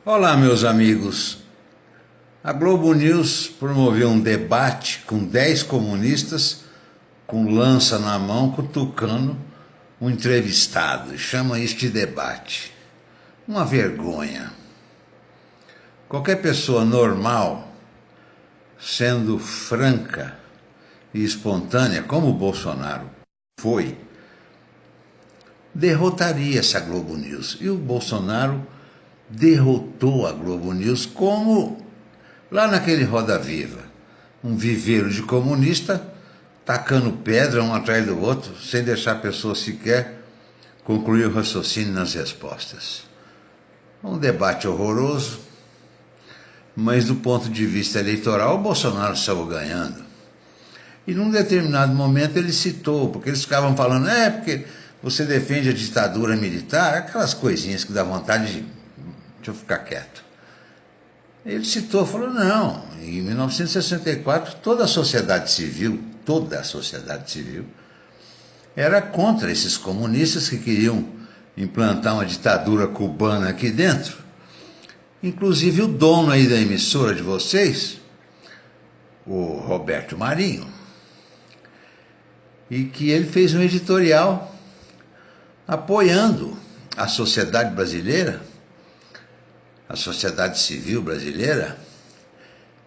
Olá, meus amigos. A Globo News promoveu um debate com 10 comunistas com lança na mão, cutucando um entrevistado. Chama isso de debate. Uma vergonha. Qualquer pessoa normal, sendo franca e espontânea, como o Bolsonaro foi, derrotaria essa Globo News. E o Bolsonaro derrotou a Globo News como lá naquele Roda Viva. Um viveiro de comunista tacando pedra um atrás do outro, sem deixar a pessoa sequer concluir o raciocínio nas respostas. Um debate horroroso, mas do ponto de vista eleitoral, o Bolsonaro saiu ganhando. E num determinado momento ele citou, porque eles ficavam falando, porque você defende a ditadura militar, aquelas coisinhas que dá vontade de... Deixa eu ficar quieto. Ele citou, falou, não, em 1964 toda a sociedade civil era contra esses comunistas que queriam implantar uma ditadura cubana aqui dentro. Inclusive o dono aí da emissora de vocês, o Roberto Marinho, e que ele fez um editorial apoiando a sociedade brasileira, a sociedade civil brasileira,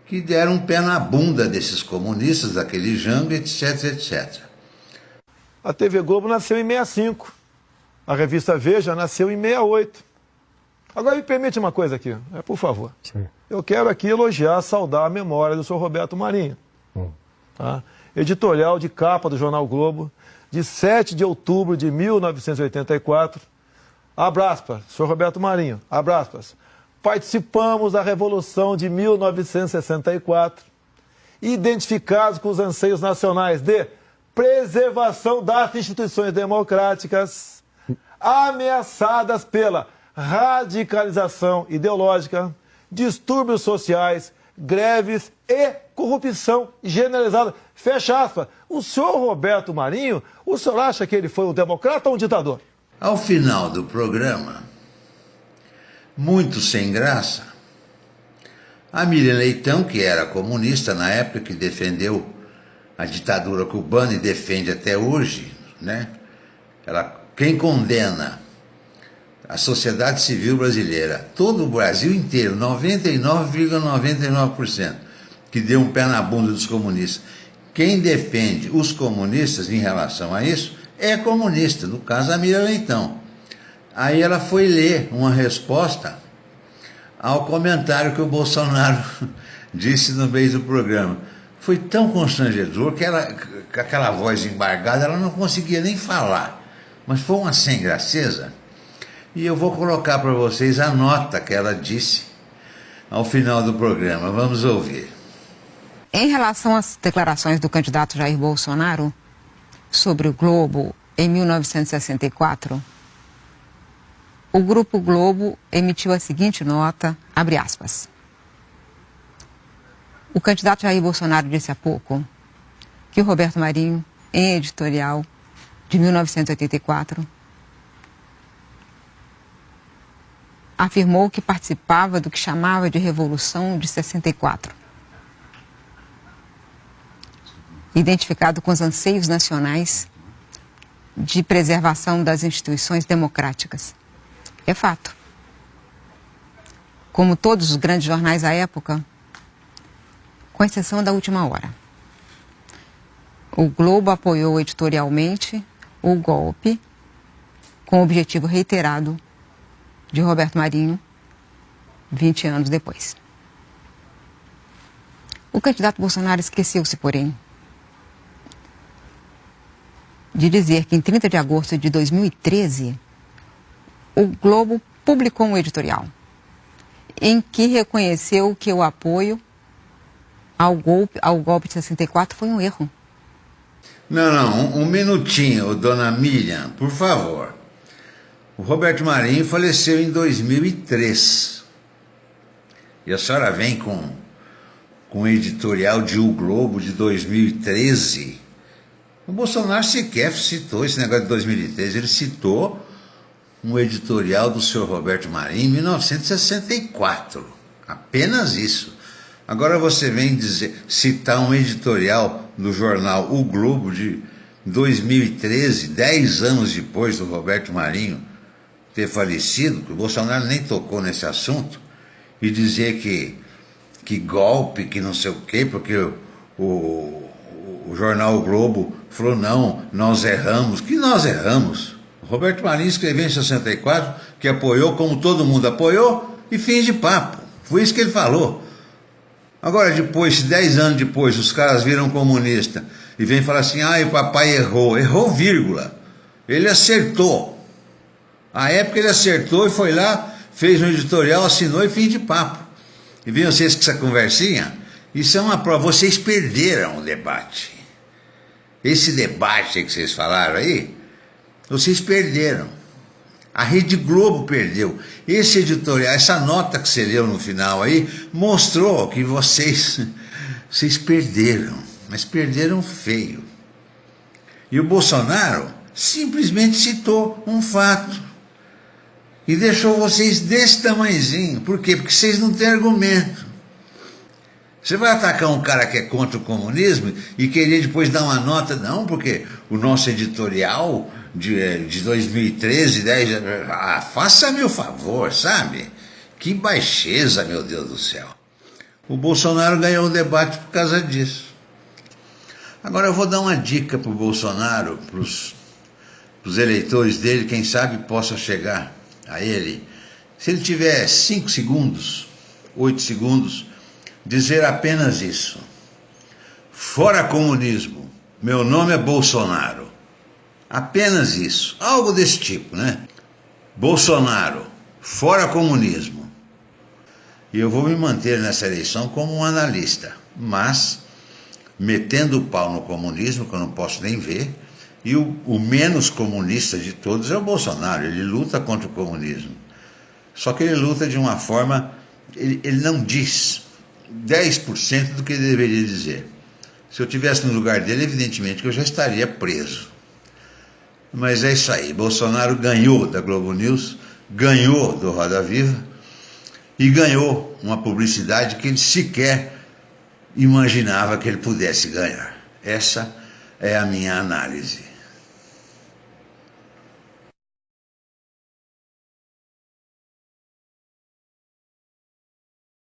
que deram um pé na bunda desses comunistas, daquele Jango, etc, etc. A TV Globo nasceu em 65. A revista Veja nasceu em 68. Agora me permite uma coisa aqui, por favor. Sim. Eu quero aqui elogiar, saudar a memória do senhor Roberto Marinho. Tá? Editorial de capa do Jornal Globo, de 7 de outubro de 1984. Abraças, senhor Roberto Marinho, abraças. Participamos da Revolução de 1964, identificados com os anseios nacionais de preservação das instituições democráticas, ameaçadas pela radicalização ideológica, distúrbios sociais, greves e corrupção generalizada. Fecha aspas. O senhor Roberto Marinho, o senhor acha que ele foi um democrata ou um ditador? Ao final do programa, muito sem graça, a Miriam Leitão, que era comunista na época, que defendeu a ditadura cubana e defende até hoje, né? Quem condena a sociedade civil brasileira, todo o Brasil inteiro, 99,99%, que deu um pé na bunda dos comunistas. Quem defende os comunistas em relação a isso é comunista, no caso a Miriam Leitão. Aí ela foi ler uma resposta ao comentário que o Bolsonaro disse no meio do programa. Foi tão constrangedor que ela, com aquela voz embargada, ela não conseguia nem falar. Mas foi uma sem graceza. E eu vou colocar para vocês a nota que ela disse ao final do programa. Vamos ouvir. Em relação às declarações do candidato Jair Bolsonaro sobre o Globo em 1964, o Grupo Globo emitiu a seguinte nota, abre aspas. O candidato Jair Bolsonaro disse há pouco que o Roberto Marinho, em editorial de 1984, afirmou que participava do que chamava de Revolução de 64, identificado com os anseios nacionais de preservação das instituições democráticas. É fato. Como todos os grandes jornais à época, com exceção da Última Hora, o Globo apoiou editorialmente o golpe com o objetivo reiterado de Roberto Marinho 20 anos depois. O candidato Bolsonaro esqueceu-se, porém, de dizer que em 30 de agosto de 2013, o Globo publicou um editorial em que reconheceu que o apoio ao golpe de 64 foi um erro. Não, um minutinho, dona Miriam, por favor. O Roberto Marinho faleceu em 2003. E a senhora vem com um editorial de O Globo de 2013. O Bolsonaro sequer citou esse negócio de 2013, ele citou um editorial do senhor Roberto Marinho em 1964. Apenas isso. Agora você vem citar um editorial do jornal O Globo de 2013, 10 anos depois do Roberto Marinho ter falecido, que o Bolsonaro nem tocou nesse assunto, e dizer que golpe, que não sei o quê, porque o jornal O Globo falou, não, nós erramos. Que nós erramos? O Roberto Marinho escreveu em 64 que apoiou como todo mundo apoiou e fim de papo. Foi isso que ele falou. Agora, depois, 10 anos depois, os caras viram comunista e vêm falar assim, o papai errou. Errou, vírgula. Ele acertou. À época ele acertou e foi lá, fez um editorial, assinou e fim de papo. E viram vocês com essa conversinha? Isso é uma prova. Vocês perderam o debate. Esse debate que vocês falaram aí, vocês perderam. A Rede Globo perdeu. Esse editorial, essa nota que você leu no final aí, mostrou que vocês perderam. Mas perderam feio. E o Bolsonaro simplesmente citou um fato. E deixou vocês desse tamanhozinho. Por quê? Porque vocês não têm argumento. Você vai atacar um cara que é contra o comunismo e querer depois dar uma nota? Não, porque o nosso editorial de 2013, 10... faça-me o favor, sabe? Que baixeza, meu Deus do céu. O Bolsonaro ganhou o debate por causa disso. Agora eu vou dar uma dica para o Bolsonaro, para os eleitores dele, quem sabe possa chegar a ele. Se ele tiver 5 segundos, 8 segundos, dizer apenas isso. Fora comunismo, meu nome é Bolsonaro. Apenas isso, algo desse tipo, né? Bolsonaro, fora comunismo. E eu vou me manter nessa eleição como um analista, mas metendo o pau no comunismo, que eu não posso nem ver, e o menos comunista de todos é o Bolsonaro. Ele luta contra o comunismo. Só que ele luta de uma forma, ele não diz 10% do que ele deveria dizer. Se eu estivesse no lugar dele, evidentemente que eu já estaria preso. Mas é isso aí, Bolsonaro ganhou da Globo News, ganhou do Roda Viva e ganhou uma publicidade que ele sequer imaginava que ele pudesse ganhar. Essa é a minha análise.